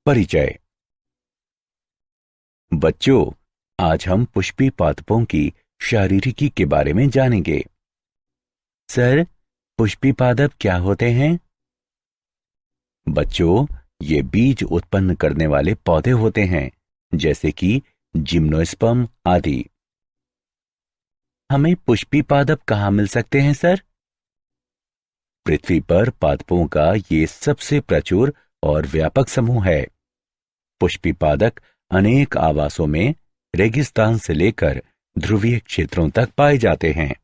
परिचय। बच्चों, आज हम पुष्पी पादपों की शारीरिकी के बारे में जानेंगे। सर, पुष्पी पादप क्या होते हैं? बच्चों, ये बीज उत्पन्न करने वाले पौधे होते हैं, जैसे कि जिम्नोस्पर्म आदि। हमें पुष्पी पादप कहाँ मिल सकते हैं सर? पृथ्वी पर पादपों का ये सबसे प्रचुर और व्यापक समूह है। पुष्पी पादप अनेक आवासों में रेगिस्तान से लेकर ध्रुवीय क्षेत्रों तक पाए जाते हैं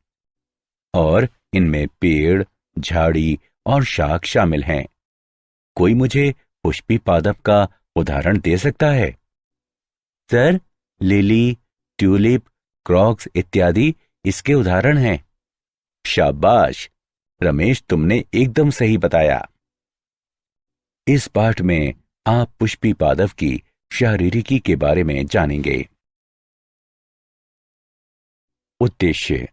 और इनमें पेड़, झाड़ी और शाख शामिल हैं। कोई मुझे पुष्पी पादप का उदाहरण दे सकता है? सर, लिली, ट्यूलिप, क्रॉक्स इत्यादि इसके उदाहरण हैं। शाबाश रमेश, तुमने एकदम सही बताया। इस पाठ में आप पुष्पी पादप की शारीरिकी के बारे में जानेंगे। उद्देश्य।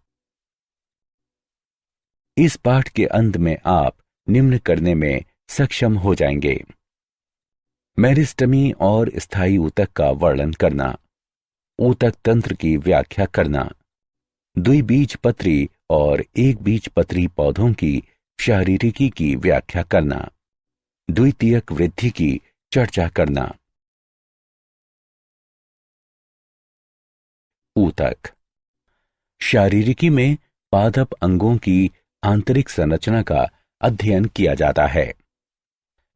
इस पाठ के अंत में आप निम्न करने में सक्षम हो जाएंगे: मेरिस्टेमी और स्थायी ऊतक का वर्णन करना, ऊतक तंत्र की व्याख्या करना, द्विबीजपत्री और एक बीजपत्री पौधों की शारीरिकी की व्याख्या करना, द्वितीयक वृद्धि की चर्चा करना। ऊतक। शारीरिकी में पादप अंगों की आंतरिक संरचना का अध्ययन किया जाता है।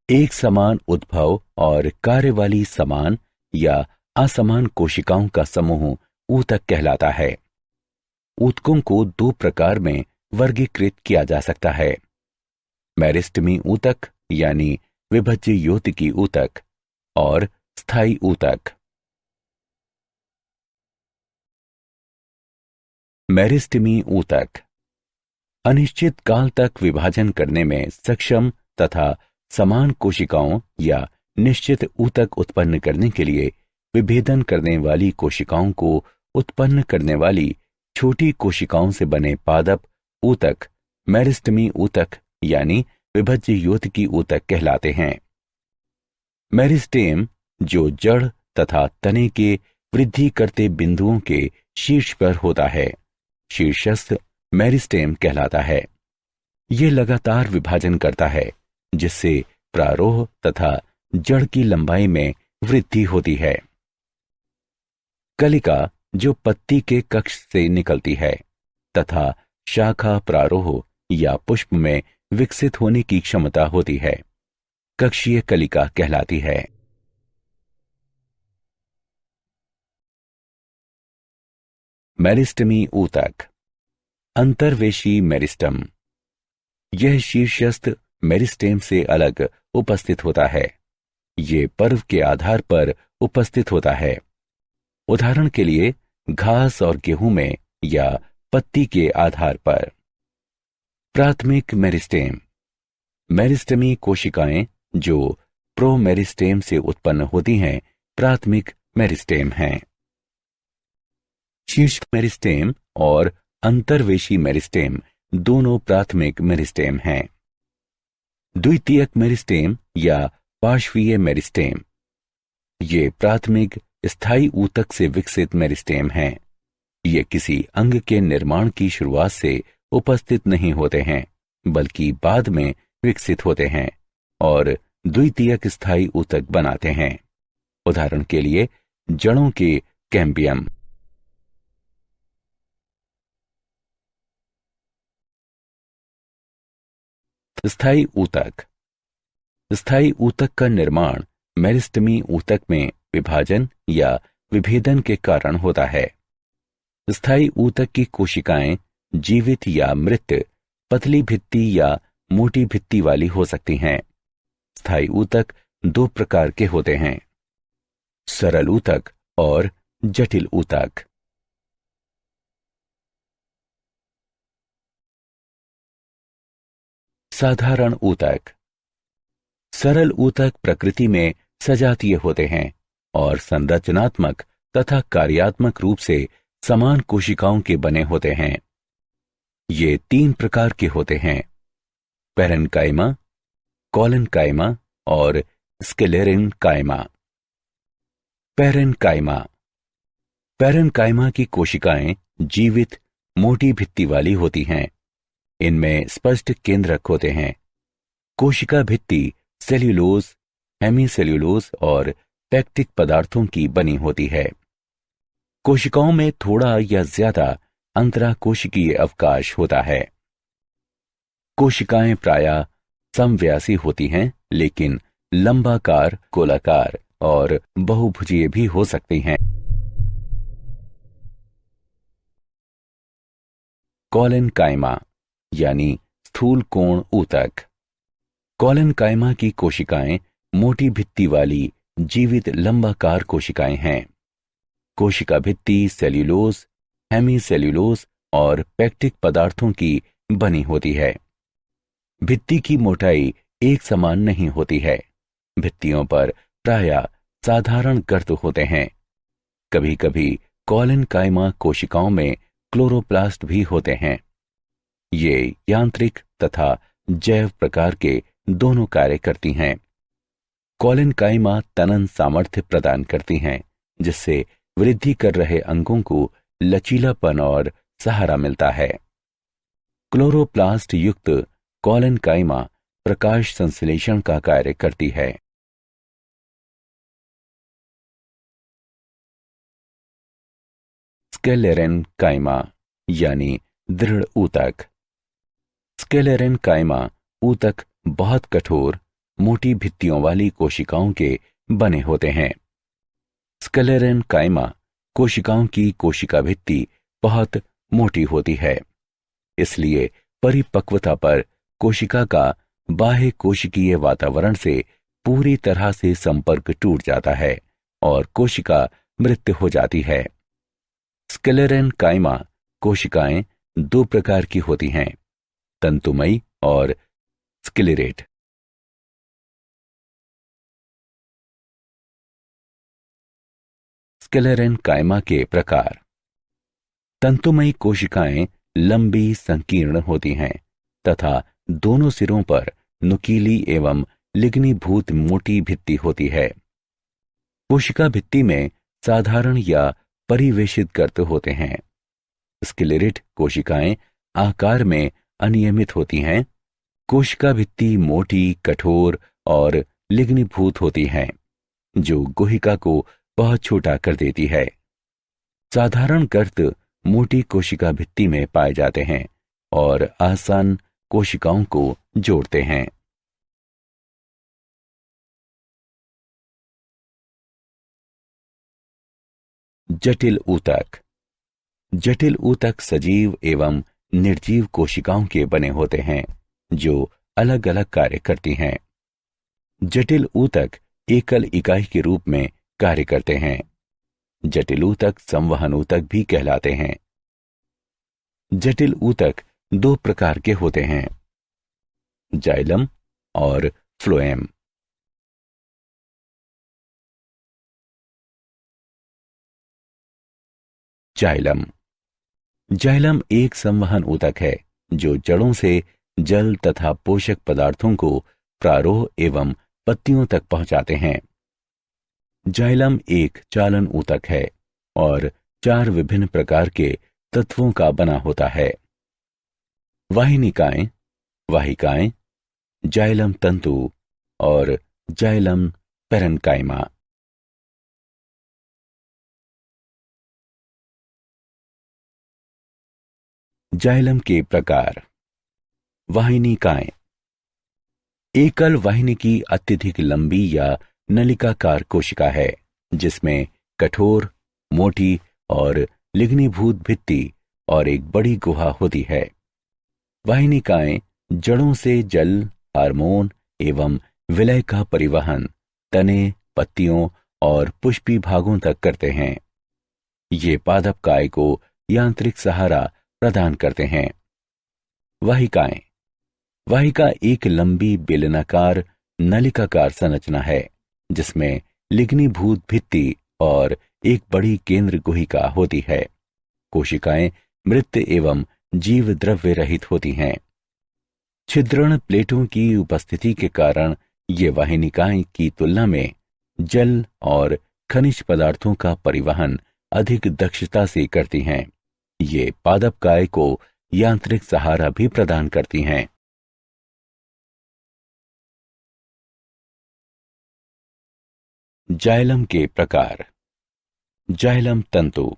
एक समान उद्भव और कार्य वाली समान या असमान कोशिकाओं का समूह ऊतक कहलाता है। ऊतकों को दो प्रकार में वर्गीकृत किया जा सकता है: मेरिस्टेमी ऊतक यानी विभज्य योतकी ऊतक और स्थायी ऊतक। मेरिस्टेमी ऊतक अनिश्चित काल तक विभाजन करने में सक्षम तथा समान कोशिकाओं या निश्चित ऊतक उत्पन्न करने के लिए विभेदन करने वाली कोशिकाओं को उत्पन्न करने वाली छोटी कोशिकाओं से बने पादप ऊतक मेरिस्टेमी ऊतक यानी विभज्य योतकी ऊतक कहलाते हैं। मेरिस्टेम, जो जड़ तथा तने के वृद्धि करते बिंदुओं के शीर्ष पर होता है, शीर्षस्थ मेरिस्टेम कहलाता है। यह लगातार विभाजन करता है, जिससे प्रारोह तथा जड़ की लंबाई में वृद्धि होती है। कलिका, जो पत्ती के कक्ष से निकलती है तथा शाखा प्रारोह या पुष्प में विकसित होने की क्षमता होती है, कक्षीय कलिका कहलाती है। मेरिस्टेमी ऊतक। अंतर्वेशी मेरिस्टम। यह शीर्षस्थ मेरिस्टेम से अलग उपस्थित होता है। यह पर्व के आधार पर उपस्थित होता है। उदाहरण के लिए घास और गेहूं में या पत्ती के आधार पर। प्राथमिक मेरिस्टेम। मेरिस्टेमी कोशिकाएं जो प्रोमेरिस्टेम से उत्पन्न होती हैं, प्राथमिक मेरिस्टेम हैं। शीर्ष मेरिस्टेम और अंतर्वेशी मेरिस्टेम दोनों प्राथमिक मेरिस्टेम हैं। द्वितीयक मेरिस्टेम या पार्श्वीय मेरिस्टेम। ये प्राथमिक स्थायी ऊतक से विकसित मेरिस्टेम हैं। ये किसी अंग के निर्माण की शुरुआत से उपस्थित नहीं होते हैं, बल्कि बाद में विकसित होते हैं और द्वितीयक स्थायी ऊतक बनाते हैं। उदाहरण के लिए जड़ों के कैम्बियम। स्थायी ऊतक। स्थायी ऊतक का निर्माण मेरिस्टेमी ऊतक में विभाजन या विभेदन के कारण होता है। स्थायी ऊतक की कोशिकाएं जीवित या मृत, पतली भित्ति या मोटी भित्ति वाली हो सकती हैं। स्थायी ऊतक दो प्रकार के होते हैं: सरल ऊतक और जटिल ऊतक। साधारण ऊतक। सरल ऊतक प्रकृति में सजातीय होते हैं और संरचनात्मक तथा कार्यात्मक रूप से समान कोशिकाओं के बने होते हैं। ये तीन प्रकार के होते हैं: पैरेन्काइमा, कॉलेनकाइमा और स्क्लेरेन्काइमा। पैरेन्काइमा। पैरेन्काइमा की कोशिकाएं जीवित मोटी भित्ति वाली होती हैं। इनमें स्पष्ट केंद्रक होते हैं। कोशिका भित्ति सेल्यूलोज, हेमीसेल्यूलोज और पैक्टिक पदार्थों की बनी होती है। कोशिकाओं में थोड़ा या ज्यादा अंतराकोशिकीय अवकाश होता है। कोशिकाएं प्रायः समव्यासी होती हैं, लेकिन लंबाकार, गोलाकार और बहुभुजीय भी हो सकती हैं। कॉलेनकाइमा यानी स्थूल कोण ऊतक। कॉलेनकाइमा की कोशिकाएं मोटी भित्ति वाली जीवित लंबाकार कोशिकाएं हैं। कोशिका भित्ति सेल्यूलोज, हेमीसेल्यूलोज और पैक्टिक पदार्थों की बनी होती है। भित्ति की मोटाई एक समान नहीं होती है। भित्तियों पर प्रायः साधारण गर्त होते हैं। कभी कभी कॉलेनकाइमा कोशिकाओं में क्लोरोप्लास्ट भी होते हैं। ये यांत्रिक तथा जैव प्रकार के दोनों कार्य करती हैं। कॉलेनकाइमा तनन सामर्थ्य प्रदान करती हैं, जिससे वृद्धि कर रहे अंगों को लचीलापन और सहारा मिलता है। क्लोरोप्लास्ट युक्त कॉलेनकाइमा प्रकाश संश्लेषण का कार्य करती है। स्क्लेरेन्काइमा यानी दृढ़ ऊतक। स्क्लेरेन्काइमा ऊतक बहुत कठोर, मोटी भित्तियों वाली कोशिकाओं के बने होते हैं। स्क्लेरेन्काइमा कोशिकाओं की कोशिका भित्ति बहुत मोटी होती है। इसलिए परिपक्वता पर कोशिका का बाह्य कोशिकीय वातावरण से पूरी तरह से संपर्क टूट जाता है और कोशिका मृत हो जाती है। स्क्लेरेन्काइमा कोशिकाएं दो प्रकार की होती हैं, तंतुमयी और स्क्लेरेट। स्क्लेरेन्काइमा के प्रकार। तंतुमयी कोशिकाएं लंबी, संकीर्ण होती हैं तथा दोनों सिरों पर नुकीली एवं लिग्नीभूत मोटी भित्ति होती है। कोशिका भित्ति में साधारण या परिवेशित गर्त होते हैं। स्क्लेरेट कोशिकाएं आकार में अनियमित होती हैं। कोशिका भित्ति मोटी, कठोर और लिग्नीभूत होती हैं, जो गुहिका को बहुत छोटा कर देती है। साधारण गर्त मोटी कोशिका भित्ति में पाए जाते हैं और आसान कोशिकाओं को जोड़ते हैं। जटिल ऊतक। जटिल ऊतक सजीव एवं निर्जीव कोशिकाओं के बने होते हैं, जो अलग अलग कार्य करती हैं। जटिल ऊतक एकल इकाई के रूप में कार्य करते हैं। जटिल ऊतक संवहन ऊतक भी कहलाते हैं। जटिल ऊतक दो प्रकार के होते हैं, जाइलम और फ्लोएम। जाइलम। जाइलम एक संवहन ऊतक है, जो जड़ों से जल तथा पोषक पदार्थों को प्रारोह एवं पत्तियों तक पहुंचाते हैं। जाइलम एक चालन ऊतक है और 4 विभिन्न प्रकार के तत्वों का बना होता है। वाहिनिकाएं, वाहिकाएं, जाइलम तंतु और जाइलम पैरेन्काइमा। जाइलम के प्रकार। वाहिनिकाएं। एकल वाहिनी की अत्यधिक लंबी या नलिकाकार कोशिका है, जिसमें कठोर, मोटी और लिग्नीभूत भित्ति और एक बड़ी गुहा होती है। वाहिनिकाएं जड़ों से जल, हार्मोन एवं विलय का परिवहन तने, पत्तियों और पुष्पी भागों तक करते हैं। ये पादप काय को यांत्रिक सहारा प्रदान करते हैं। वाहिकाएं। वाहिका एक लंबी बेलनाकार नलिकाकार संरचना है, जिसमें लिग्नीभूत भित्ति और एक बड़ी केंद्र गुहिका होती है। कोशिकाएं मृत एवं जीव द्रव्य रहित होती हैं। छिद्रण प्लेटों की उपस्थिति के कारण ये वाहिनिकाएं की तुलना में जल और खनिज पदार्थों का परिवहन अधिक दक्षता से करती हैं। ये पादपकाय को यांत्रिक सहारा भी प्रदान करती हैं। जाइलम के प्रकार। जाइलम तंतु।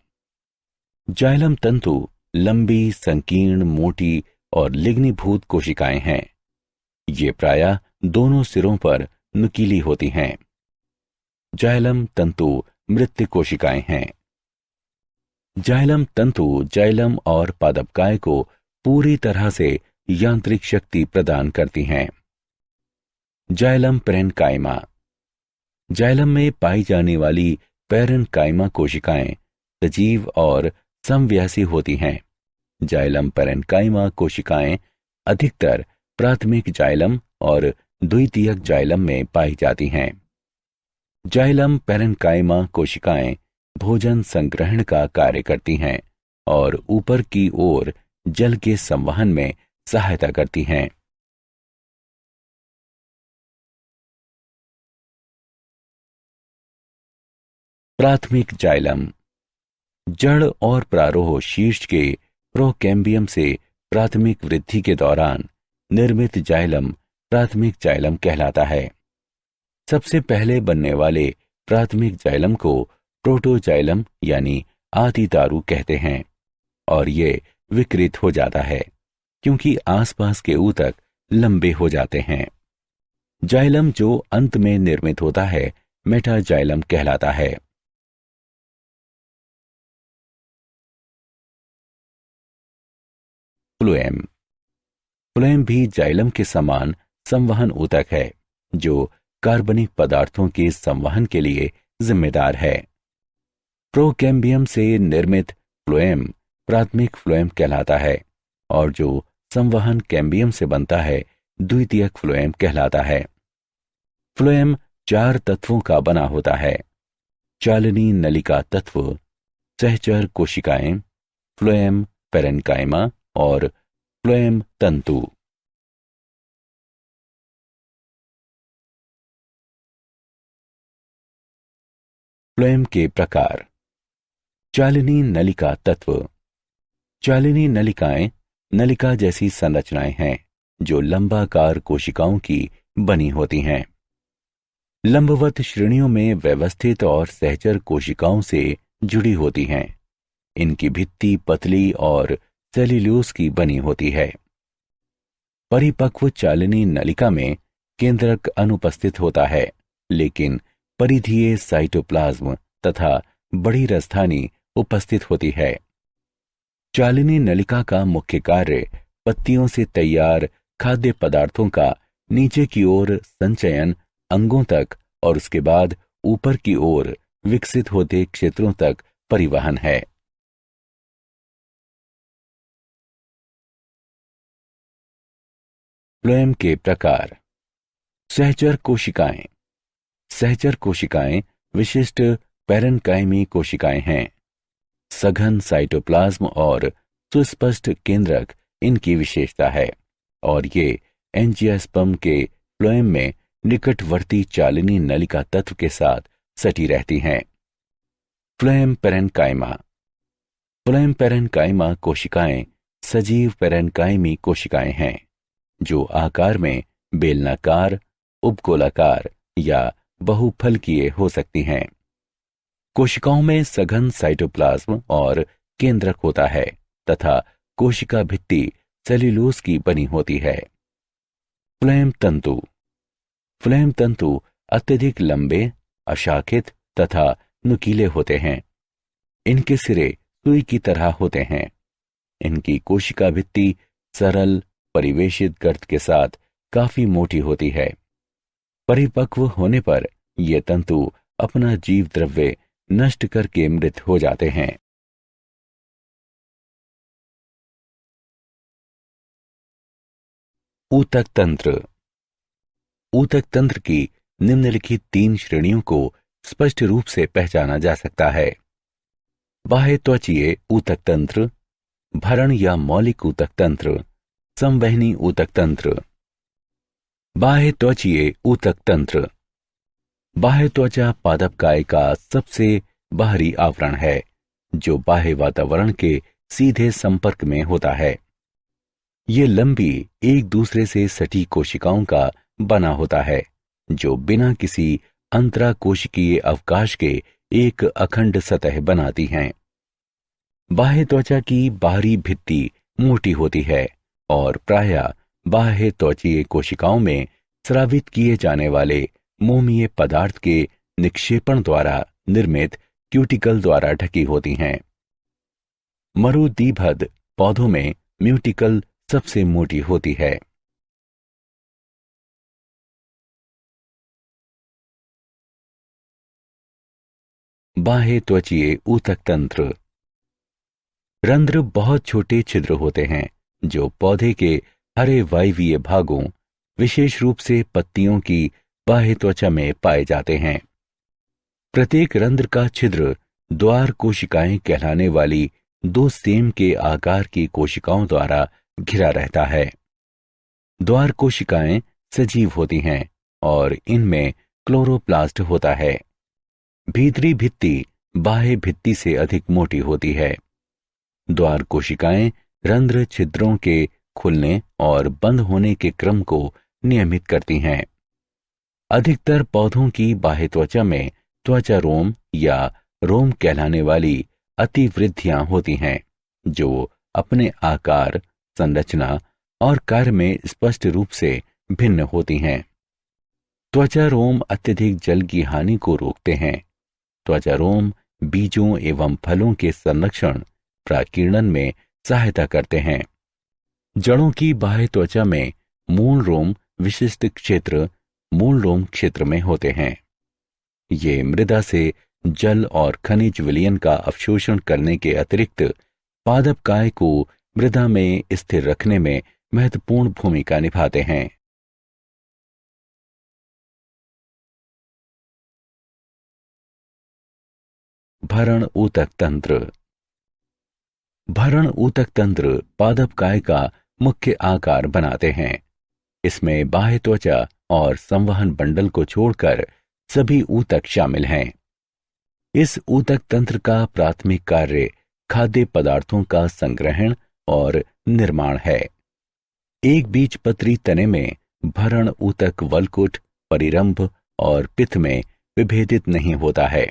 जाइलम तंतु लंबी, संकीर्ण, मोटी और लिग्नीभूत कोशिकाएं हैं। ये प्रायः दोनों सिरों पर नुकीली होती हैं। जाइलम तंतु मृत कोशिकाएं हैं। जाइलम तंतु जाइलम और पादपकाय को पूरी तरह से यांत्रिक शक्ति प्रदान करती हैं। Xylem parenchyma. जाइलम में पाई जाने वाली पैरेन्काइमा कोशिकाएं सजीव और समव्यासी होती हैं। जाइलम पैरेन्काइमा कोशिकाएं अधिकतर प्राथमिक जाइलम और द्वितीयक जाइलम में पाई जाती हैं। जाइलम पैरेन्काइमा कोशिकाएं भोजन संग्रहण का कार्य करती हैं और ऊपर की ओर जल के संवहन में सहायता करती हैं। प्राथमिक जाइलम। जड़ और प्रारोह शीर्ष के प्रोकैम्बियम से प्राथमिक वृद्धि के दौरान निर्मित जाइलम प्राथमिक जाइलम कहलाता है। सबसे पहले बनने वाले प्राथमिक जाइलम को प्रोटोजाइलम यानी आदि दारू कहते हैं और ये विकृत हो जाता है क्योंकि आसपास के ऊतक लंबे हो जाते हैं। जाइलम जो अंत में निर्मित होता है मेटाजाइलम कहलाता है। फ्लोएम। फ्लोएम भी जाइलम के समान संवहन ऊतक है जो कार्बनिक पदार्थों के संवहन के लिए जिम्मेदार है। प्रोकैम्बियम से निर्मित फ्लोएम प्राथमिक फ्लोएम कहलाता है और जो संवहन कैम्बियम से बनता है द्वितीयक फ्लोएम कहलाता है। फ्लोएम 4 तत्वों का बना होता है: चालनी नलिका तत्व, सहचर कोशिकाएं, फ्लोएम पैरेन्काइमा और फ्लोएम तंतु। फ्लोएम के प्रकार। चालनी नलिका तत्व। चालनी नलिकाएं नलिका जैसी संरचनाएं हैं जो लंबाकार कोशिकाओं की बनी होती हैं। लंबवत श्रेणियों में व्यवस्थित और सहचर कोशिकाओं से जुड़ी होती हैं। इनकी भित्ति पतली और सेल्यूलोज की बनी होती है। परिपक्व चालनी नलिका में केंद्रक अनुपस्थित होता है, लेकिन परिधीय साइटोप्लाज्म तथा बड़ी राजधानी उपस्थित होती है। चालनी नलिका का मुख्य कार्य पत्तियों से तैयार खाद्य पदार्थों का नीचे की ओर संचयन अंगों तक और उसके बाद ऊपर की ओर विकसित होते क्षेत्रों तक परिवहन है। फ्लोएम के प्रकार। सहचर कोशिकाएं। सहचर कोशिकाएं विशिष्ट पैरेन्काइमी कोशिकाएं हैं। सघन साइटोप्लाज्म और सुस्पष्ट केंद्रक इनकी विशेषता है और ये एंजियोस्पर्म के फ्लोएम में निकटवर्ती चालनी नलिका तत्व के साथ सटी रहती हैं। Phloem parenchyma. फ्लोएम पैरेन्काइमा कोशिकाएं सजीव पैरेन्काइमी कोशिकाएं हैं जो आकार में बेलनाकार, उपगोलाकार या बहुफलकीय हो सकती हैं। कोशिकाओं में सघन साइटोप्लाज्म और केंद्रक होता है तथा कोशिका भित्ति सेल्यूलोज की बनी होती है। फ्लोएम तंतु। फ्लोएम तंतु अत्यधिक लंबे, अशाखित तथा नुकीले होते हैं। इनके सिरे सुई की तरह होते हैं। इनकी कोशिका भित्ति सरल परिवेशित गर्त के साथ काफी मोटी होती है। परिपक्व होने पर ये तंतु अपना जीव द्रव्य नष्ट करके मृत हो जाते हैं। ऊतक तंत्र। ऊतक तंत्र की निम्नलिखित 3 श्रेणियों को स्पष्ट रूप से पहचाना जा सकता है: बाह्य त्वचीय ऊतक तंत्र, भरण या मौलिक ऊतक तंत्र, संवहनी ऊतक तंत्र। बाह्य त्वचीय ऊतक तंत्र। बाह्य त्वचा पादपकाय का सबसे बाहरी आवरण है जो बाह्य वातावरण के सीधे संपर्क में होता है। ये लंबी एक दूसरे से सटी कोशिकाओं का बना होता है जो बिना किसी अंतराकोशिकीय अवकाश के एक अखंड सतह बनाती हैं। बाह्य त्वचा की बाहरी भित्ति मोटी होती है और प्रायः बाह्य त्वचीय कोशिकाओं में स्रावित किए जाने वाले मोमीय पदार्थ के निक्षेपण द्वारा निर्मित क्यूटिकल द्वारा ढकी होती हैं। मरुदीभद पौधों में म्यूटिकल सबसे मोटी होती है। बाह्य त्वचीय ऊतक तंत्र। रंध्र बहुत छोटे छिद्र होते हैं जो पौधे के हरे वायवीय भागों, विशेष रूप से पत्तियों की बाह्य त्वचा में पाए जाते हैं। प्रत्येक रंध्र का छिद्र द्वार कोशिकाएं कहलाने वाली दो सेम के आकार की कोशिकाओं द्वारा घिरा रहता है। द्वार कोशिकाएं सजीव होती हैं और इनमें क्लोरोप्लास्ट होता है। भीतरी भित्ति बाह्य भित्ति से अधिक मोटी होती है। द्वार कोशिकाएं रंध्र छिद्रों के खुलने और बंद होने के क्रम को नियमित करती हैं। अधिकतर पौधों की बाह्य त्वचा में त्वचा रोम या रोम कहलाने वाली अतिवृद्धियां होती हैं जो अपने आकार, संरचना और कार्य में स्पष्ट रूप से भिन्न होती हैं। त्वचा रोम अत्यधिक जल की हानि को रोकते हैं। त्वचा रोम बीजों एवं फलों के संरक्षण, प्राकीर्णन में सहायता करते हैं। जड़ों की बाह्य त्वचा में मूल रोम विशिष्ट क्षेत्र मूल रोम क्षेत्र में होते हैं। ये मृदा से जल और खनिज विलयन का अवशोषण करने के अतिरिक्त पादपकाय को मृदा में स्थिर रखने में महत्वपूर्ण भूमिका निभाते हैं। भरण ऊतक तंत्र। भरण ऊतक तंत्र पादपकाय का मुख्य आकार बनाते हैं। इसमें बाह्य त्वचा और संवहन बंडल को छोड़कर सभी ऊतक शामिल हैं। इस ऊतक तंत्र का प्राथमिक कार्य खाद्य पदार्थों का संग्रहण और निर्माण है। एक बीजपत्री तने में भरण ऊतक वलकुट, परिरंभ और पित्त में विभेदित नहीं होता है।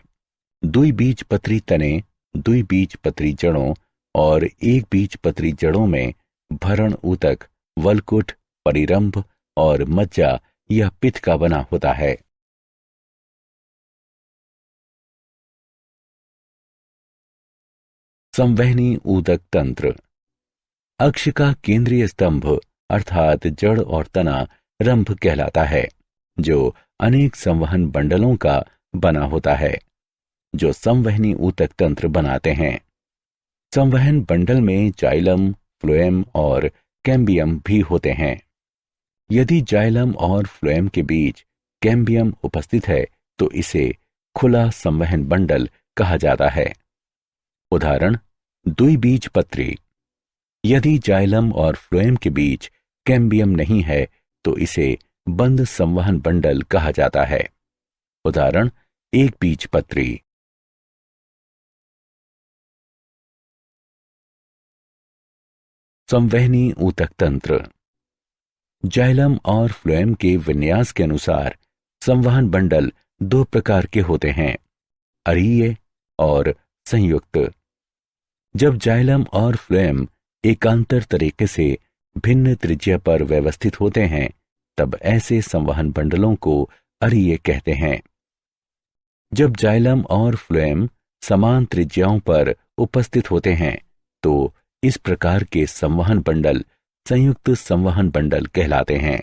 द्विबीजपत्री तने, द्विबीजपत्री जड़ों और एक बीजपत्री जड़ों में भरण ऊतक वलकुट, परिरंभ और मज्जा या पित्त का बना होता है। संवहनी ऊतक तंत्र। अक्ष का केंद्रीय स्तंभ अर्थात जड़ और तना रंभ कहलाता है जो अनेक संवहन बंडलों का बना होता है जो संवहनी ऊतक तंत्र बनाते हैं। संवहन बंडल में जाइलम, फ्लोएम और कैम्बियम भी होते हैं। यदि जाइलम और फ्लोएम के बीच कैम्बियम उपस्थित है तो इसे खुला संवहन बंडल कहा जाता है। उदाहरण द्विबीजपत्री। यदि जाइलम और फ्लोएम के बीच कैम्बियम नहीं है तो इसे बंद संवहन बंडल कहा जाता है। उदाहरण एक बीजपत्री। संवहनी ऊतक तंत्र। जाइलम और फ्लोएम के विन्यास के अनुसार संवहन बंडल दो प्रकार के होते हैं, अरीय और संयुक्त। जब जाइलम और फ्लोएम एकांतर तरीके से भिन्न त्रिज्या पर व्यवस्थित होते हैं तब ऐसे संवहन बंडलों को अरीय कहते हैं। जब जाइलम और फ्लोएम समान त्रिज्याओं पर उपस्थित होते हैं तो इस प्रकार के संवहन बंडल संयुक्त संवहन बंडल कहलाते हैं।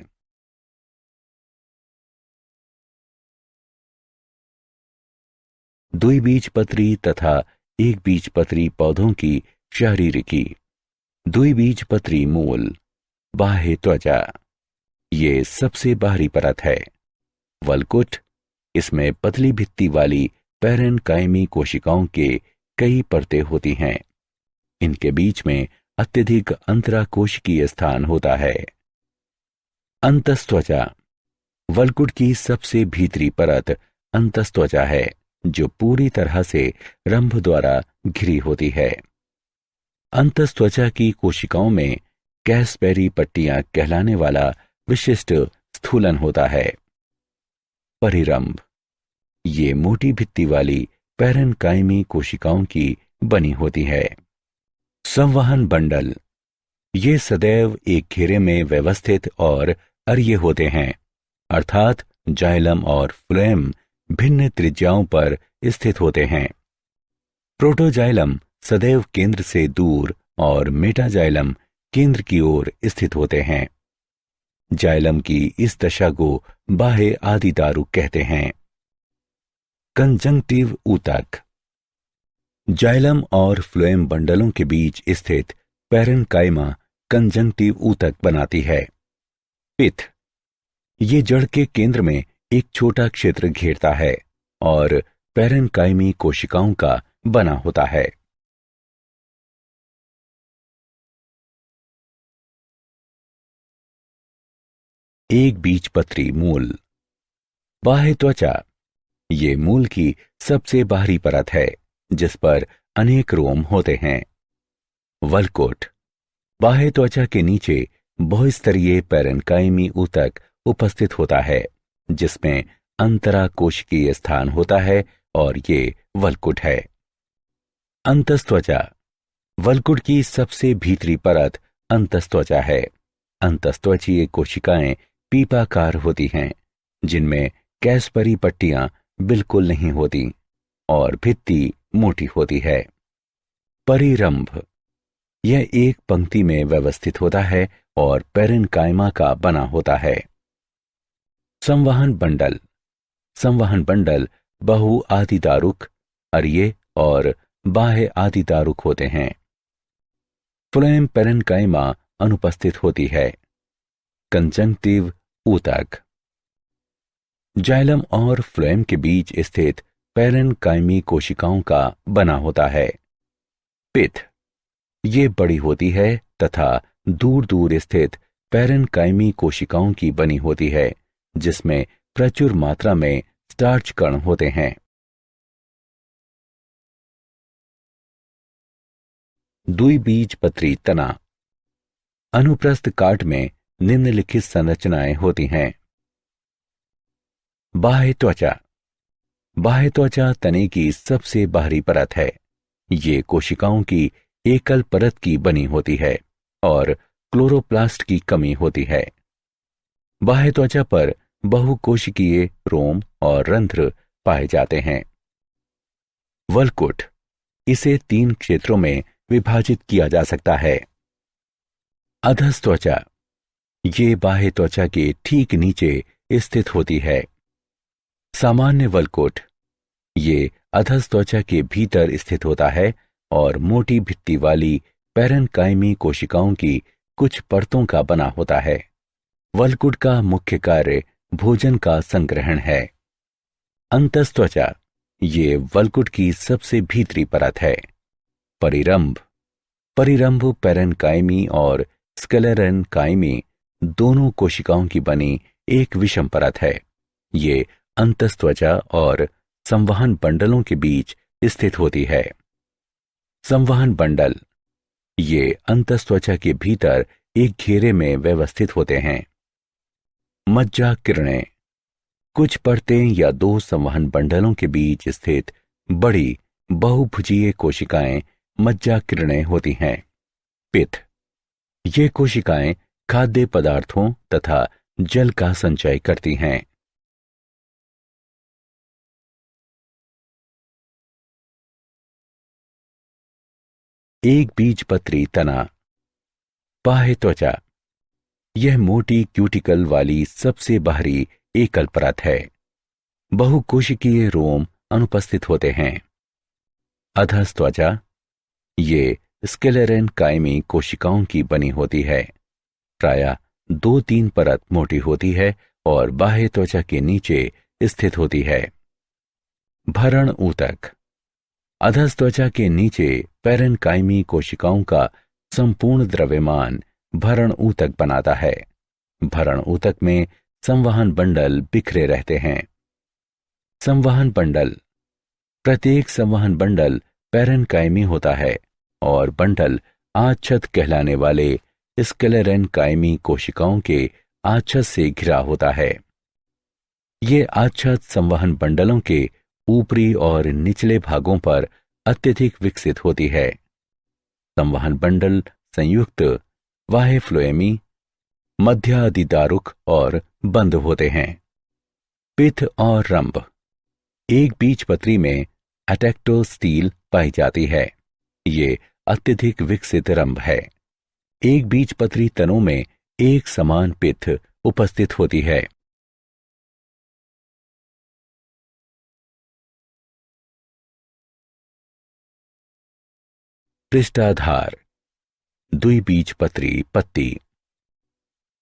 द्विबीजपत्री तथा एक बीजपत्री पौधों की शारीरिकी। द्विबीजपत्री मूल, बाह्य त्वचा, ये सबसे बाहरी परत है। वलकुट, इसमें पतली भित्ति वाली पैरेनकाइमी कोशिकाओं के कई परतें होती हैं। इनके बीच में अत्यधिक अंतराकोशिकीय स्थान होता है। अंतस्त्वचा, वल्कुट की सबसे भीतरी परत अंतस्त्वचा है, जो पूरी तरह से रंध्र द्वारा घिरी होती है। अंतस्त्वचा की कोशिकाओं में कैसपेरी पट्टियां कहलाने वाला विशिष्ट स्थूलन होता है। परिरंभ, ये मोटी भित्ति वाली पैरेन्काइमी कोशिकाओं की बनी होती है। संवहन बंडल, ये सदैव एक घेरे में व्यवस्थित और अरिये होते हैं, अर्थात जाइलम और फ्लोएम भिन्न त्रिज्याओं पर स्थित होते हैं। प्रोटोजाइलम सदैव केंद्र से दूर और मेटाजाइलम केंद्र की ओर स्थित होते हैं। जाइलम की इस दशा को बाह्य आदिदारुक कहते हैं। कंजंक्टिव ऊतक, जाइलम और फ्लोएम बंडलों के बीच स्थित पैरेन्काइमा कंजंक्टिव ऊतक बनाती है। पित्त, ये जड़ के केंद्र में एक छोटा क्षेत्र घेरता है और पैरेन्काइमी कोशिकाओं का बना होता है। एक बीजपत्री मूल, बाह्य त्वचा, ये मूल की सबसे बाहरी परत है जिस पर अनेक रोम होते हैं। वल्कुट, बाह्य त्वचा के नीचे बहुस्तरीय पैरेन्काइमी ऊतक उपस्थित होता है जिसमें अंतराकोशिकीय स्थान होता है और ये वल्कुट है। अंतस्त्वचा, वल्कुट की सबसे भीतरी परत अंतस्त्वचा है। अंतस्त्वचीय कोशिकाएं पीपाकार होती हैं जिनमें कैसपरी पट्टियां बिल्कुल नहीं होती और भित्ति मोटी होती है। परिरंभ, यह एक पंक्ति में व्यवस्थित होता है और पैरेन्काइमा का बना होता है। संवहन बंडल, संवहन बंडल बहु आदिदारुक, अरिये और बाह्य आदिदारुक होते हैं। फ्लोएम पैरेन्काइमा अनुपस्थित होती है। कंजंक्टिव ऊतक, जाइलम और फ्लोएम के बीच स्थित पैरेन्काइमी कोशिकाओं का बना होता है। पित्त, ये बड़ी होती है तथा दूर दूर स्थित पैरेन्काइमी कोशिकाओं की बनी होती है जिसमें प्रचुर मात्रा में स्टार्च कण होते हैं। द्विबीजपत्री तना, अनुप्रस्थ काट में निम्नलिखित संरचनाएं होती हैं। बाह्य त्वचा, बाह्य त्वचा तने की सबसे बाहरी परत है। ये कोशिकाओं की एकल परत की बनी होती है और क्लोरोप्लास्ट की कमी होती है। बाह्य त्वचा पर बहुकोशिकीय रोम और रंध्र पाए जाते हैं। वल्कुट, इसे 3 क्षेत्रों में विभाजित किया जा सकता है। अधस्त्वचा, ये बाह्य त्वचा के ठीक नीचे स्थित होती है। सामान्य वल्कुट, ये अधस्त्वचा के भीतर स्थित होता है और मोटी भित्ति वाली पैरेन्काइमी कोशिकाओं की कुछ परतों का बना होता है। वल्कुट का मुख्य कार्य भोजन का संग्रहण है। अंतस्त्वचा, ये वल्कुट की सबसे भीतरी परत है। परिरंभ, परिरंभ पैरेन्काइमी और स्क्लेरेन्काइमी दोनों कोशिकाओं की बनी एक विषम परत है। ये अंतस्त्वचा और संवहन बंडलों के बीच स्थित होती है। संवहन बंडल, ये अंतस्त्वचा के भीतर एक घेरे में व्यवस्थित होते हैं। मज्जा किरणें, कुछ परतें या 2 संवहन बंडलों के बीच स्थित बड़ी बहुभुजीय कोशिकाएं मज्जा किरणें होती हैं। पित्त, ये कोशिकाएं खाद्य पदार्थों तथा जल का संचय करती हैं। एक बीजपत्री तना, बाह्य त्वचा, यह मोटी क्यूटिकल वाली सबसे बाहरी एकल परत है। बहुकोशिकीय रोम अनुपस्थित होते हैं। अधस्त्वचा, ये स्क्लेरेन्काइमी कोशिकाओं की बनी होती है। प्रायः 2-3 परत मोटी होती है और बाह्य त्वचा के नीचे स्थित होती है। भरण ऊतक, अधस्त्वचा के नीचे पैरेन्काइमी कोशिकाओं का संपूर्ण द्रव्यमान भरण ऊतक बनाता है। भरण ऊतक में संवहन बंडल बिखरे रहते हैं। संवहन बंडल। प्रत्येक संवहन बंडल पैरेन्काइमी होता है और बंडल आच्छद कहलाने वाले स्क्लेरेन्काइमी कोशिकाओं के आच्छद से घिरा होता है। ये आच्छद संवहन बंडलों के ऊपरी और निचले भागों पर अत्यधिक विकसित होती है। संवहन बंडल संयुक्त बाह्य फ्लोएमी, मध्यादिदारुक और बंद होते हैं। पित्त और रंभ। एक बीजपत्री में एटेक्टोस्टील पाई जाती है। ये अत्यधिक विकसित रंभ है। एक बीजपत्री तनों में एक समान पित्त उपस्थित होती है। पृष्ठाधार। द्विबीजपत्री पत्ती।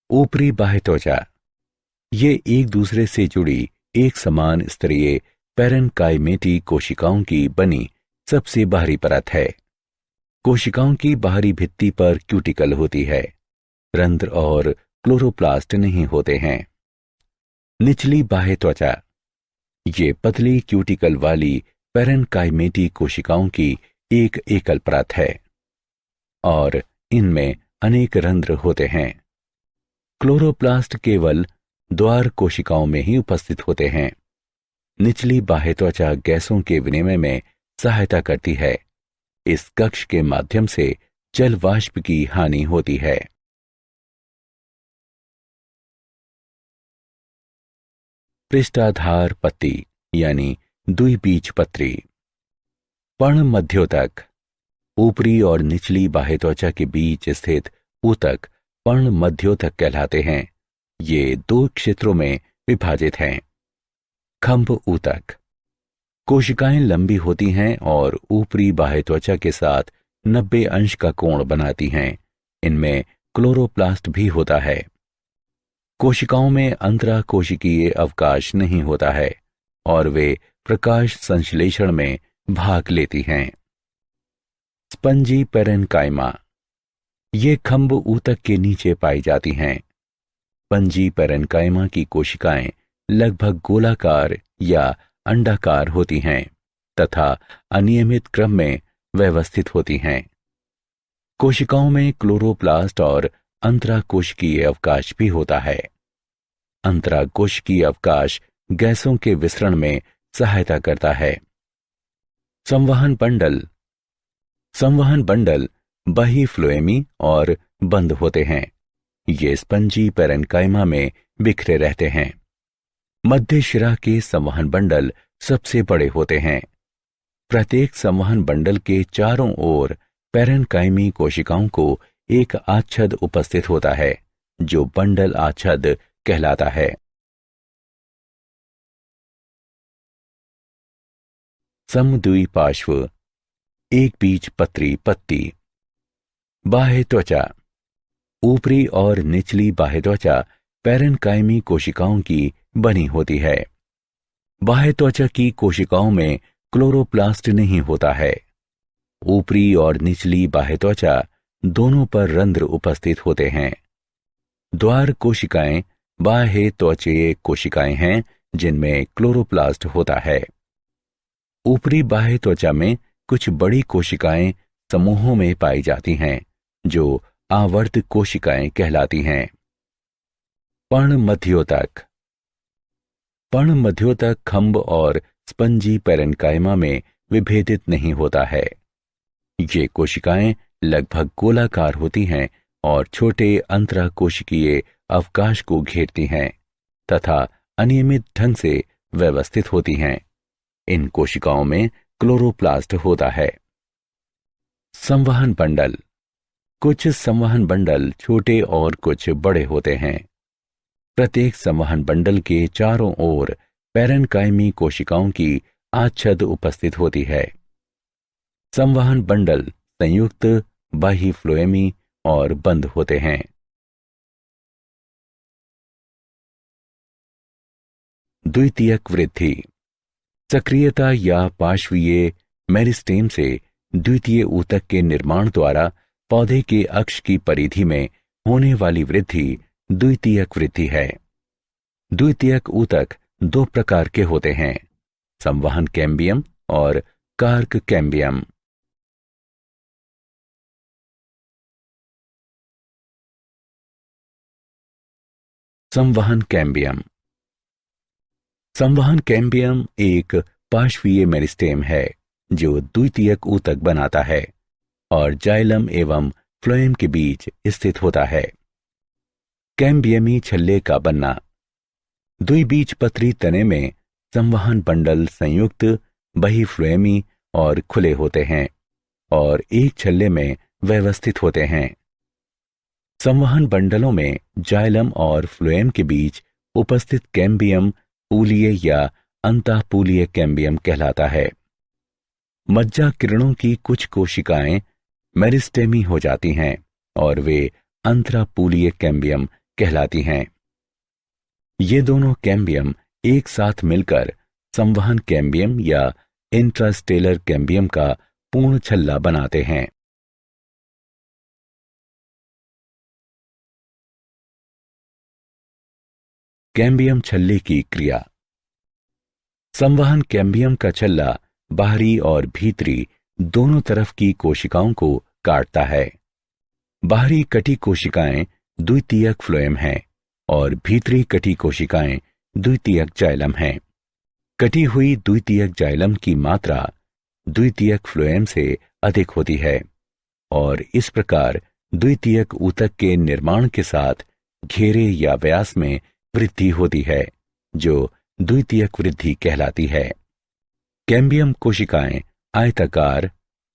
ऊपरी बाह्य त्वचा। ये एक दूसरे से जुड़ी एक समान स्तरीय पैरेन्काइमेटी कोशिकाओं की बनी सबसे बाहरी परत है। कोशिकाओं की बाहरी भित्ति पर क्यूटिकल होती है। रंध्र और क्लोरोप्लास्ट नहीं होते हैं। निचली बाह्य त्वचा। ये पतली क्यूटिकल वाली पैरेन्काइमेटी कोशिकाओं की एक एकल परत है और इनमें अनेक रंध्र होते हैं। क्लोरोप्लास्ट केवल द्वार कोशिकाओं में ही उपस्थित होते हैं। निचली बाह्य त्वचा गैसों के विनिमय में सहायता करती है। इस कक्ष के माध्यम से जल वाष्प की हानि होती है। पृष्ठाधार पत्ती यानी द्विबीजपत्री। पर्ण मध्योतक। ऊपरी और निचली बाह्य त्वचा के बीच स्थित ऊतक पर्ण मध्योतक कहलाते हैं। ये दो क्षेत्रों में विभाजित हैं। खंभ ऊतक। कोशिकाएं लंबी होती हैं और ऊपरी बाह्य त्वचा के साथ 90 अंश का कोण बनाती हैं। इनमें क्लोरोप्लास्ट भी होता है। कोशिकाओं में अंतराकोशिकीय अवकाश नहीं होता है और वे प्रकाश संश्लेषण में भाग लेती हैं। Spongy parenchyma. ये खंभ ऊतक के नीचे पाई जाती हैं। स्पंजी पैरेन्काइमा की कोशिकाएं लगभग गोलाकार या अंडाकार होती हैं तथा अनियमित क्रम में व्यवस्थित होती हैं। कोशिकाओं में क्लोरोप्लास्ट और अंतराकोशिकीय अवकाश भी होता है। अंतराकोशिकीय अवकाश गैसों के विसरण में सहायता करता है। संवहन बंडल। संवहन बंडल बाह्य फ्लोएमी और बंद होते हैं। ये स्पंजी पैरेन्काइमा में बिखरे रहते हैं। मध्य शिरा के संवहन बंडल सबसे बड़े होते हैं। प्रत्येक संवहन बंडल के चारों ओर पैरेन्काइमी कोशिकाओं को एक आच्छद उपस्थित होता है जो बंडल आच्छद कहलाता है। समद्विपार्श्व एक बीजपत्री पत्ती। बाह्य त्वचा। ऊपरी और निचली बाह्य त्वचा पैरेन्काइमी कोशिकाओं की बनी होती है। बाह्य त्वचा की कोशिकाओं में क्लोरोप्लास्ट नहीं होता है। ऊपरी और निचली बाह्य त्वचा दोनों पर रंध्र उपस्थित होते हैं। द्वार कोशिकाएं बाह्य त्वचीय कोशिकाएं हैं जिनमें क्लोरोप्लास्ट होता है। ऊपरी बाह्य त्वचा में कुछ बड़ी कोशिकाएं समूहों में पाई जाती हैं जो आवर्त कोशिकाएं कहलाती हैं। पर्ण मध्योतक। पर्ण मध्योतक खंभ और स्पंजी पैरेन्काइमा में विभेदित नहीं होता है। ये कोशिकाएं लगभग गोलाकार होती हैं और छोटे अंतराकोशिकीय अवकाश को घेरती हैं तथा अनियमित ढंग से व्यवस्थित होती हैं। इन कोशिकाओं में क्लोरोप्लास्ट होता है। संवहन बंडल। कुछ संवहन बंडल छोटे और कुछ बड़े होते हैं। प्रत्येक संवहन बंडल के चारों ओर पैरेन्काइमी कोशिकाओं की आच्छद उपस्थित होती है। संवहन बंडल संयुक्त बाह्य फ्लोएमी और बंद होते हैं। द्वितीयक वृद्धि। सक्रियता या पार्श्वीय मेरिस्टेम से द्वितीय ऊतक के निर्माण द्वारा पौधे के अक्ष की परिधि में होने वाली वृद्धि द्वितीयक वृद्धि है। द्वितीयक ऊतक दो प्रकार के होते हैं, संवहन कैम्बियम और कार्क कैम्बियम। संवहन कैम्बियम। संवहन कैम्बियम एक पार्श्वीय मेरिस्टेम है जो द्वितीयक ऊतक बनाता है और जाइलम एवं फ्लोएम के बीच स्थित होता है। कैम्बियमी छल्ले का बनना। द्विबीजपत्री तने में संवहन बंडल संयुक्त बहिफ्लोएमी और खुले होते हैं और एक छल्ले में व्यवस्थित होते हैं। संवहन बंडलों में जाइलम और फ्लोएम के बीच उपस्थित कैम्बियम पूलीय या अंतःपूलीय कैम्बियम कहलाता है। मज्जा किरणों की कुछ कोशिकाएं मेरिस्टेमी हो जाती हैं और वे अंतरापूलीय कैम्बियम कहलाती हैं। ये दोनों कैम्बियम एक साथ मिलकर संवहन कैम्बियम या इंट्रास्टेलर कैम्बियम का पूर्ण छल्ला बनाते हैं। कैम्बियम छल्ले की क्रिया। संवहन कैम्बियम का छल्ला बाहरी और भीतरी दोनों तरफ की कोशिकाओं को काटता है। बाहरी कटी कोशिकाएं द्वितीयक फ्लोएम हैं और भीतरी कटी कोशिकाएं द्वितीयक जाइलम हैं। कटी हुई द्वितीयक जाइलम की मात्रा द्वितीयक फ्लोएम से अधिक होती है और इस प्रकार द्वितीयक ऊतक के निर्माण के साथ घेरे या व्यास में वृद्धि होती है जो द्वितीयक वृद्धि कहलाती है। कैम्बियम कोशिकाएं आयताकार,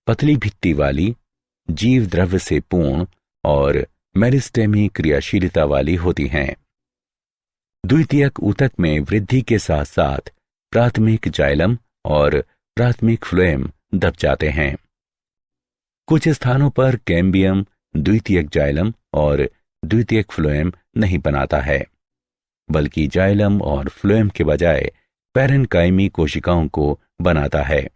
पतली भित्ति वाली, जीव द्रव्य से पूर्ण और मेरिस्टेमी क्रियाशीलता वाली होती हैं। द्वितीयक ऊतक में वृद्धि के साथ साथ प्राथमिक जाइलम और प्राथमिक फ्लोएम दब जाते हैं। कुछ स्थानों पर कैम्बियम द्वितीयक जाइलम और द्वितीयक फ्लोएम नहीं बनाता है, बल्कि जाइलम और फ्लोएम के बजाय पैरेन्काइमी कोशिकाओं को बनाता है।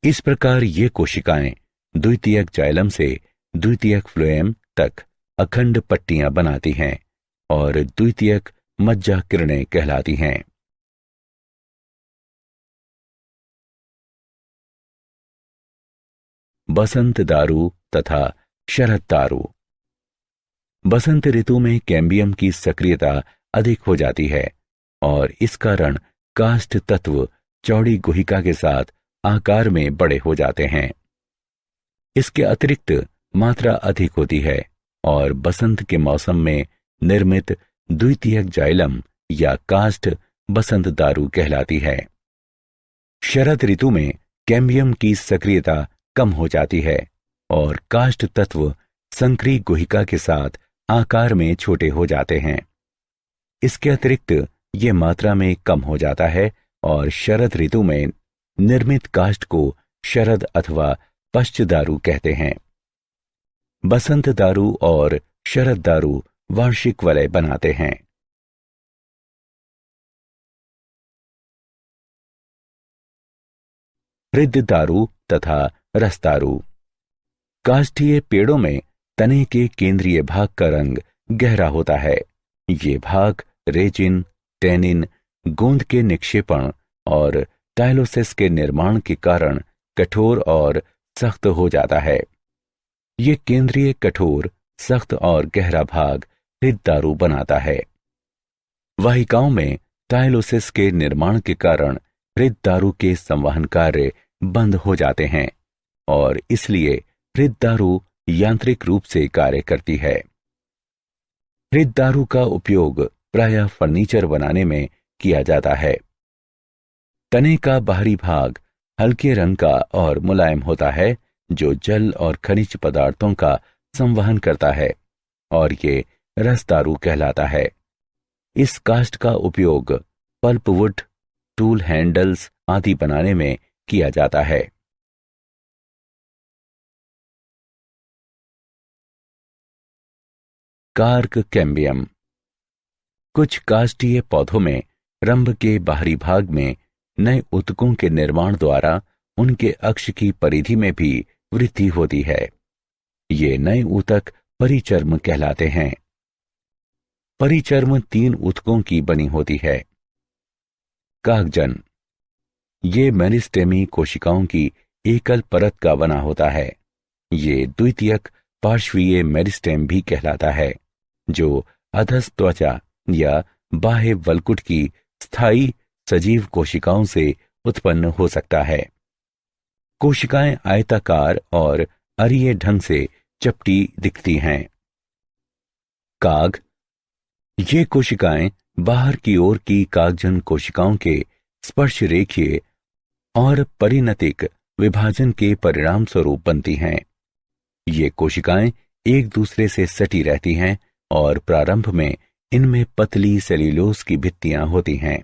इस प्रकार ये कोशिकाएं द्वितीयक जाइलम से द्वितीयक फ्लोएम तक अखंड पट्टियां बनाती हैं और द्वितीयक मज्जा किरणें कहलाती हैं। बसंत दारू तथा शरद दारू। बसंत ऋतु में कैम्बियम की सक्रियता अधिक हो जाती है और इस कारण काष्ठ तत्व चौड़ी गुहिका के साथ आकार में बड़े हो जाते हैं। इसके अतिरिक्त मात्रा अधिक होती है और बसंत के मौसम में निर्मित द्वितीयक जाइलम या काष्ठ बसंत दारू कहलाती है। शरद ऋतु में कैम्बियम की सक्रियता कम हो जाती है और काष्ठ तत्व संकरी गुहिका के साथ आकार में छोटे हो जाते हैं। इसके अतिरिक्त ये मात्रा में कम हो जाता है और शरद ऋतु में निर्मित काष्ठ को शरद अथवा पश्च दारू कहते हैं। बसंत दारू और शरद दारू वार्षिक वलय बनाते हैं। हृद दारू तथा रस दारू। काष्ठीय पेड़ों में तने के केंद्रीय भाग का रंग गहरा होता है। ये भाग रेजिन, टेनिन, गोंद के निक्षेपण और टाइलोसिस के निर्माण के कारण कठोर और सख्त हो जाता है। ये केंद्रीय कठोर, सख्त और गहरा भाग हृद दारू बनाता है। वाहिकाओं में टाइलोसिस के निर्माण के कारण हृद दारू के संवहन कार्य बंद हो जाते हैं और इसलिए हृद दारू यांत्रिक रूप से कार्य करती है। हृद दारू का उपयोग प्रायः फर्नीचर बनाने में किया जाता है। तने का बाहरी भाग हल्के रंग का और मुलायम होता है जो जल और खनिज पदार्थों का संवहन करता है और ये रस दारू कहलाता है। इस काष्ठ का उपयोग पल्पवुड, टूल हैंडल्स आदि बनाने में किया जाता है। Cork cambium. कुछ काष्ठीय पौधों में रंभ के बाहरी भाग में नए ऊतकों के निर्माण द्वारा उनके अक्ष की परिधि में भी वृद्धि होती है। ये नए ऊतक परिचर्म कहलाते हैं। परिचर्म 3 ऊतकों की बनी होती है। कागजन, ये मेरिस्टेमी कोशिकाओं की एकल परत का बना होता है। ये द्वितीयक पार्श्वीय मेरिस्टेम भी कहलाता है, जो अधस त्वचा या बाह्य वल्कुट की स्थायी सजीव कोशिकाओं से उत्पन्न हो सकता है। कोशिकाएं आयताकार और अरीय ढंग से चपटी दिखती हैं। काग, ये कोशिकाएं बाहर की ओर की कागजन कोशिकाओं के स्पर्श रेखीय और परिणतिक विभाजन के परिणाम स्वरूप बनती हैं। ये कोशिकाएं एक दूसरे से सटी रहती हैं और प्रारंभ में इनमें पतली सेल्यूलोज की भित्तियां होती हैं।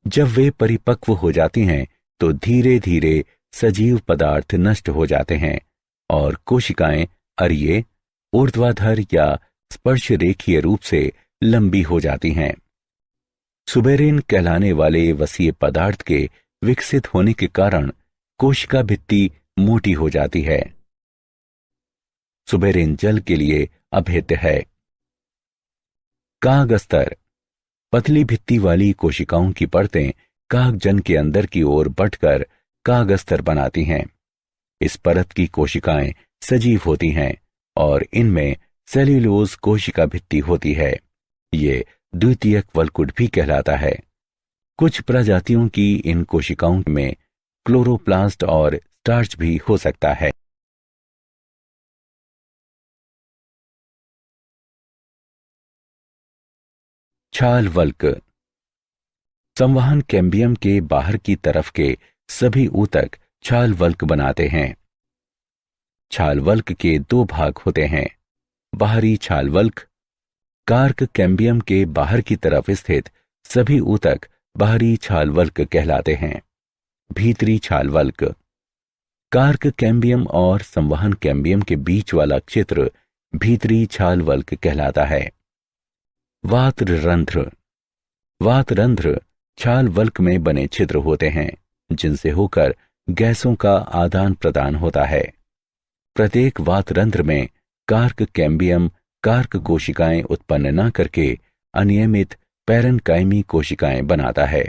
जब वे परिपक्व हो जाती हैं तो धीरे धीरे सजीव पदार्थ नष्ट हो जाते हैं और कोशिकाएं अरीय, ऊर्ध्वाधर या स्पर्श रेखीय रूप से लंबी हो जाती हैं। सुबेरेन कहलाने वाले वसीय पदार्थ के विकसित होने के कारण कोशिका भित्ति मोटी हो जाती है। सुबेरेन जल के लिए अभेद्य है। काग अस्तर, पतली भित्ति वाली कोशिकाओं की परतें कागजन के अंदर की ओर बढ़कर काग अस्तर बनाती हैं। इस परत की कोशिकाएं सजीव होती हैं और इनमें सेल्यूलोज कोशिका भित्ति होती है। ये द्वितीयक वल्कुट भी कहलाता है। कुछ प्रजातियों की इन कोशिकाओं में क्लोरोप्लास्ट और स्टार्च भी हो सकता है। छाल वल्क, संवहन कैम्बियम के बाहर की तरफ के सभी ऊतक छाल वल्क बनाते हैं। छाल वल्क के 2 भाग होते हैं। बाहरी छाल वल्क, कार्क कैम्बियम के बाहर की तरफ स्थित सभी ऊतक बाहरी छाल वल्क कहलाते हैं। भीतरी छाल वल्क, कार्क कैम्बियम और संवहन कैम्बियम के बीच वाला क्षेत्र भीतरी छाल वल्क कहलाता है। वातरंध्र, वातरंध्र छाल वल्क में बने छिद्र होते हैं जिनसे होकर गैसों का आदान प्रदान होता है। प्रत्येक वातरंध्र में कार्क कैम्बियम कार्क कोशिकाएं उत्पन्न न करके अनियमित पैरेन्काइमी कोशिकाएं बनाता है,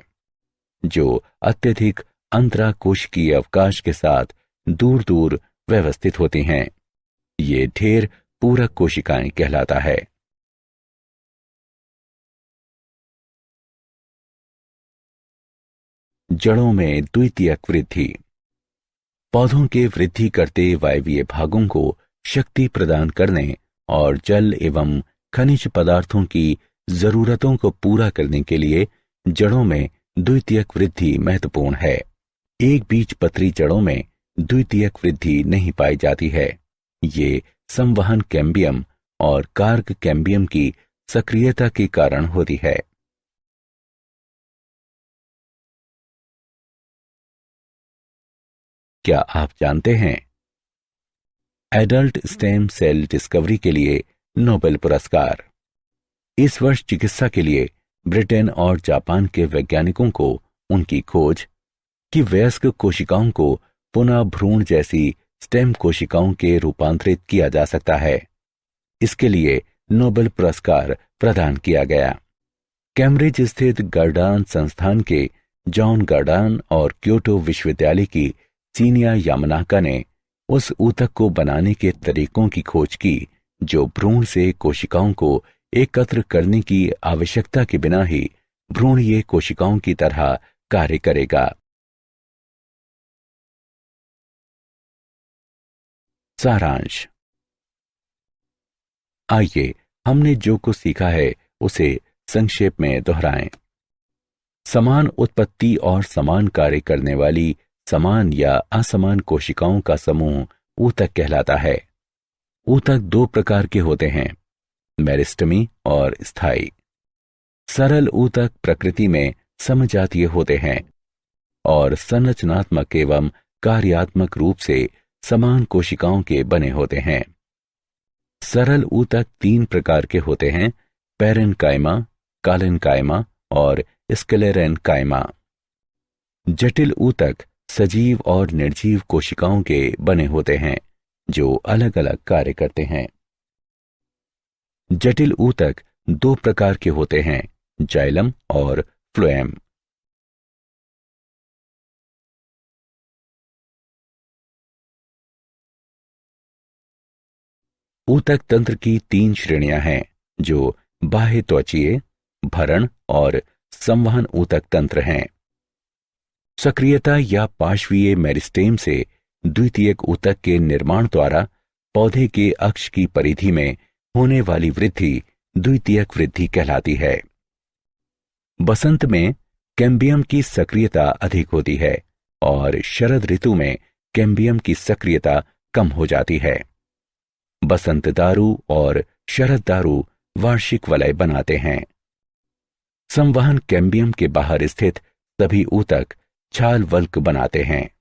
जो अत्यधिक अंतराकोशिकीय अवकाश के साथ दूर दूर व्यवस्थित होती हैं। ये ढेर पूरक कोशिकाएं कहलाता है। जड़ों में द्वितीयक वृद्धि, पौधों के वृद्धि करते वायवीय भागों को शक्ति प्रदान करने और जल एवं खनिज पदार्थों की जरूरतों को पूरा करने के लिए जड़ों में द्वितीयक वृद्धि महत्वपूर्ण है। एक बीजपत्री जड़ों में द्वितीयक वृद्धि नहीं पाई जाती है। ये संवहन कैम्बियम और कार्क कैम्बियम की सक्रियता के कारण होती है। क्या आप जानते हैं, एडल्ट स्टेम सेल डिस्कवरी के लिए नोबेल पुरस्कार। इस वर्ष चिकित्सा के लिए ब्रिटेन और जापान के वैज्ञानिकों को उनकी खोज कि वयस्क कोशिकाओं को पुनः भ्रूण जैसी स्टेम कोशिकाओं के रूपांतरित किया जा सकता है, इसके लिए नोबेल पुरस्कार प्रदान किया गया। कैम्ब्रिज स्थित गर्डान संस्थान के जॉन गर्डान और क्योटो विश्वविद्यालय की सीनिया यामानाका ने उस ऊतक को बनाने के तरीकों की खोज की जो भ्रूण से कोशिकाओं को एकत्र करने की आवश्यकता के बिना ही भ्रूणीय कोशिकाओं की तरह कार्य करेगा। सारांश, आइए हमने जो कुछ सीखा है उसे संक्षेप में दोहराएं। समान उत्पत्ति और समान कार्य करने वाली समान या असमान कोशिकाओं का समूह ऊतक कहलाता है। ऊतक 2 प्रकार के होते हैं, मेरिस्टेमी और स्थायी। सरल ऊतक प्रकृति में समजातीय होते हैं और संरचनात्मक एवं कार्यात्मक रूप से समान कोशिकाओं के बने होते हैं। सरल ऊतक 3 प्रकार के होते हैं, पैरेन्काइमा, कालेन्काइमा और स्क्लेरेन्काइमा। जटिल ऊतक सजीव और निर्जीव कोशिकाओं के बने होते हैं जो अलग अलग कार्य करते हैं। जटिल ऊतक दो प्रकार के होते हैं, जाइलम और फ्लोएम। ऊतक तंत्र की तीन श्रेणियां हैं, जो बाह्य त्वचीय, भरण और संवहन ऊतक तंत्र हैं। सक्रियता या पार्श्वीय मेरिस्टेम से द्वितीयक ऊतक के निर्माण द्वारा पौधे के अक्ष की परिधि में होने वाली वृद्धि द्वितीयक वृद्धि कहलाती है। बसंत में कैम्बियम की सक्रियता अधिक होती है और शरद ऋतु में कैम्बियम की सक्रियता कम हो जाती है। बसंत दारू और शरद दारू वार्षिक वलय बनाते हैं। संवहन कैम्बियम के बाहर स्थित सभी ऊतक छाल वल्क बनाते हैं।